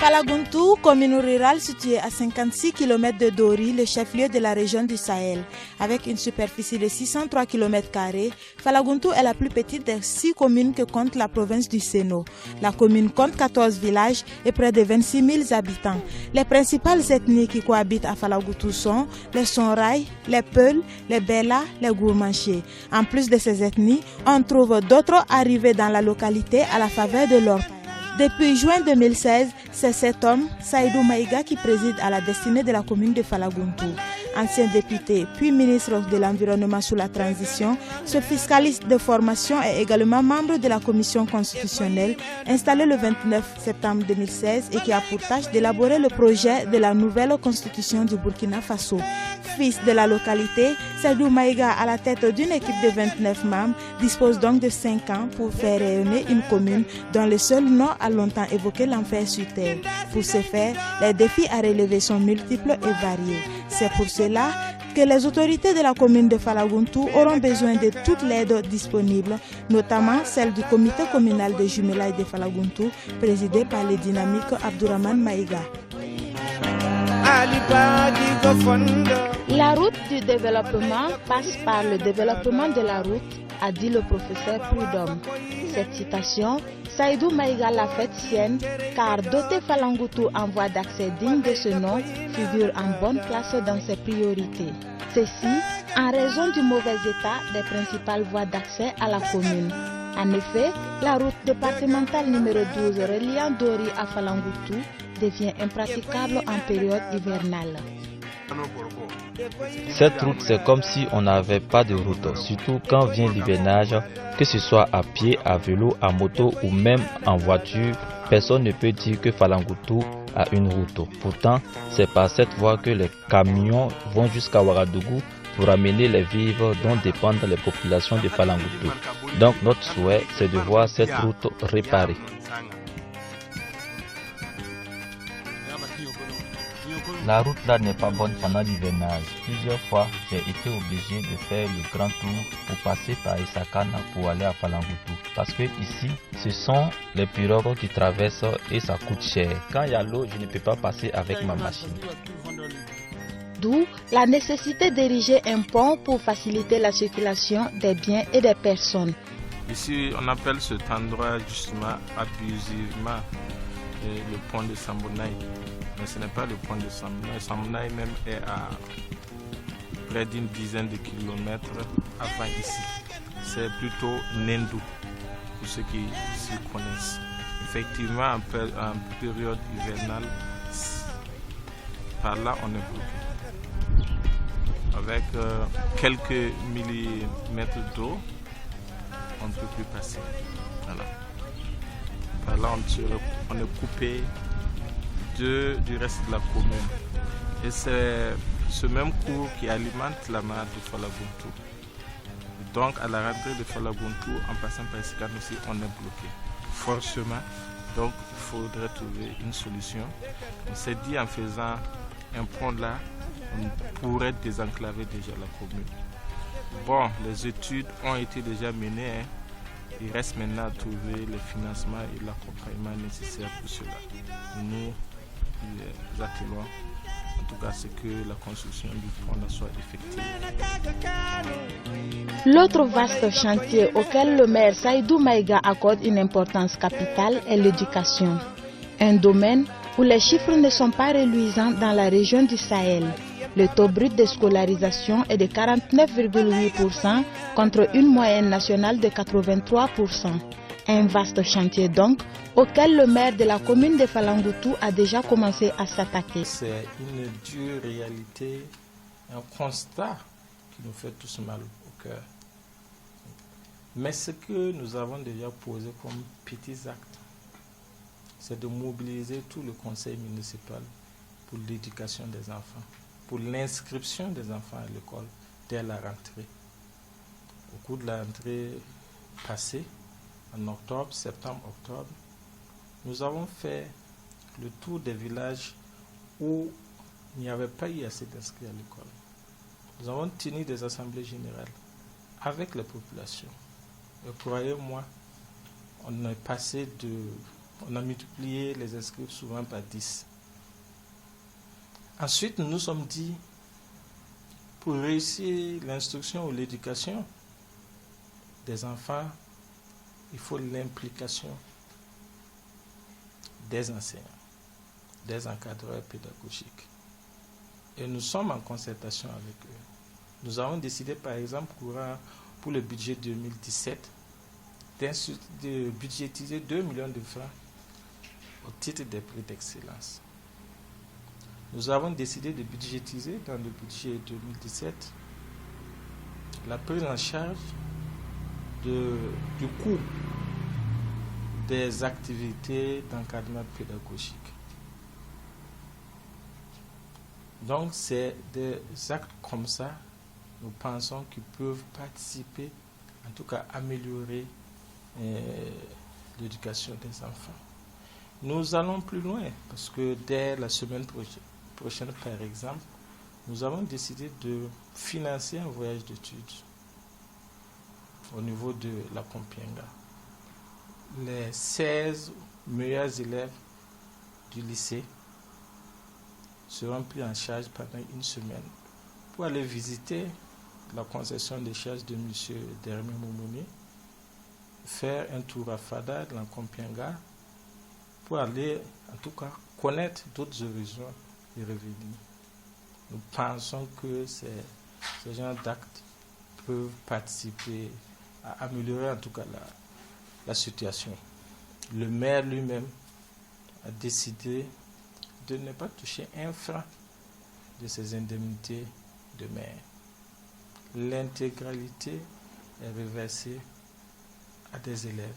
Falagountou, commune rurale située à 56 km de Dori, le chef-lieu de la région du Sahel. Avec une superficie de 603 km², Falagountou est la plus petite des 6 communes que compte la province du Séno. La commune compte 14 villages et près de 26 000 habitants. Les principales ethnies qui cohabitent à Falagountou sont les Sonrai, les Peuls, les Bella, les Gourmanchés. En plus de ces ethnies, on trouve d'autres arrivés dans la localité à la faveur de leur. Depuis juin 2016, c'est cet homme, Saïdou Maïga, qui préside à la destinée de la commune de Falagountou. Ancien député, puis ministre de l'Environnement sous la transition, ce fiscaliste de formation est également membre de la commission constitutionnelle installée le 29 septembre 2016 et qui a pour tâche d'élaborer le projet de la nouvelle constitution du Burkina Faso. Fils de la localité, Saïdou Maïga, à la tête d'une équipe de 29 membres, dispose donc de 5 ans pour faire rayonner une commune dont le seul nom a longtemps évoqué l'enfer sur terre. Pour ce faire, les défis à relever sont multiples et variés. C'est pour cela que les autorités de la commune de Falagountou auront besoin de toute l'aide disponible, notamment celle du comité communal de jumelage de Falagountou, présidé par le dynamique Abdourahmane Maïga. La route du développement passe par le développement de la route, a dit le professeur Prudhomme. Cette citation, Saïdou Maïga l'a faite sienne, car doter Falagountou en voie d'accès digne de ce nom figure en bonne place dans ses priorités. Ceci en raison du mauvais état des principales voies d'accès à la commune. En effet, la route départementale numéro 12 reliant Dori à Falagountou devient impraticable en période hivernale. Cette route, c'est comme si on n'avait pas de route, surtout quand vient l'hivernage, que ce soit à pied, à vélo, à moto ou même en voiture. Personne ne peut dire que Falagountou a une route. Pourtant, c'est par cette voie que les camions vont jusqu'à Ouagadougou pour amener les vivres dont dépendent les populations de Falagountou. Donc notre souhait, c'est de voir cette route réparée. La route là n'est pas bonne pendant l'hivernage. Plusieurs fois, j'ai été obligé de faire le grand tour pour passer par Isakana pour aller à Falagountou. Parce que ici, ce sont les pirogues qui traversent et ça coûte cher. Quand il y a l'eau, je ne peux pas passer avec ma machine. D'où la nécessité d'ériger un pont pour faciliter la circulation des biens et des personnes. Ici, on appelle cet endroit justement abusivement le pont de Sambonaï. Mais ce n'est pas le pont de Sambonaï. Sambonaï même est à près d'une dizaine de kilomètres avant ici. C'est plutôt Nendou, pour ceux qui s'y connaissent. Effectivement, en période hivernale, par là on est bloqué. Avec quelques millimètres d'eau, on ne peut plus passer. Voilà. Par là on est coupé du reste de la commune. Et c'est ce même cours qui alimente la mare de Falagountou. Donc à la rentrée de Falagountou, en passant par Isakana aussi, on est bloqué. Forcément, donc il faudrait trouver une solution. On s'est dit en faisant un pont là, on pourrait désenclaver déjà la commune. Bon, les études ont été déjà menées. Il reste maintenant à trouver le financement et l'accompagnement nécessaire pour cela. Nous attelons en tout cas c'est que la construction du pont soit effective. L'autre vaste chantier auquel le maire Saïdou Maïga accorde une importance capitale est l'éducation. Un domaine où les chiffres ne sont pas reluisants dans la région du Sahel. Le taux brut de scolarisation est de 49,8% contre une moyenne nationale de 83%. Un vaste chantier donc, auquel le maire de la commune de Falagountou a déjà commencé à s'attaquer. C'est une dure réalité, un constat qui nous fait tous mal au cœur. Mais ce que nous avons déjà posé comme petits actes, c'est de mobiliser tout le conseil municipal pour l'éducation des enfants, pour l'inscription des enfants à l'école dès la rentrée. Au cours de la rentrée passée, en octobre, septembre, octobre, nous avons fait le tour des villages où il n'y avait pas eu assez d'inscrits à l'école. Nous avons tenu des assemblées générales avec les populations. Et croyez-moi, on est passé de On a multiplié les inscrits souvent par 10. Ensuite, nous nous sommes dit, pour réussir l'instruction ou l'éducation des enfants, il faut l'implication des enseignants, des encadreurs pédagogiques. Et nous sommes en concertation avec eux. Nous avons décidé, par exemple, pour le budget 2017, de budgétiser 2 millions de francs au titre des prix d'excellence. Nous avons décidé de budgétiser dans le budget 2017 la prise en charge du coût des activités d'encadrement pédagogique. Donc, c'est des actes comme ça, nous pensons qu'ils peuvent participer, en tout cas améliorer l'éducation des enfants. Nous allons plus loin, parce que dès la semaine prochaine, par exemple, nous avons décidé de financer un voyage d'études au niveau de la Compiègne. Les 16 meilleurs élèves du lycée seront pris en charge pendant une semaine pour aller visiter la concession des charges de M. Dermé Moumouni, faire un tour à Fada dans la Compiègne pour aller, en tout cas, connaître d'autres horizons et revenir. Nous pensons que ce genre d'actes peuvent participer à améliorer, en tout cas, la situation. Le maire lui-même a décidé de ne pas toucher un franc de ses indemnités de maire. L'intégralité est reversée à des élèves.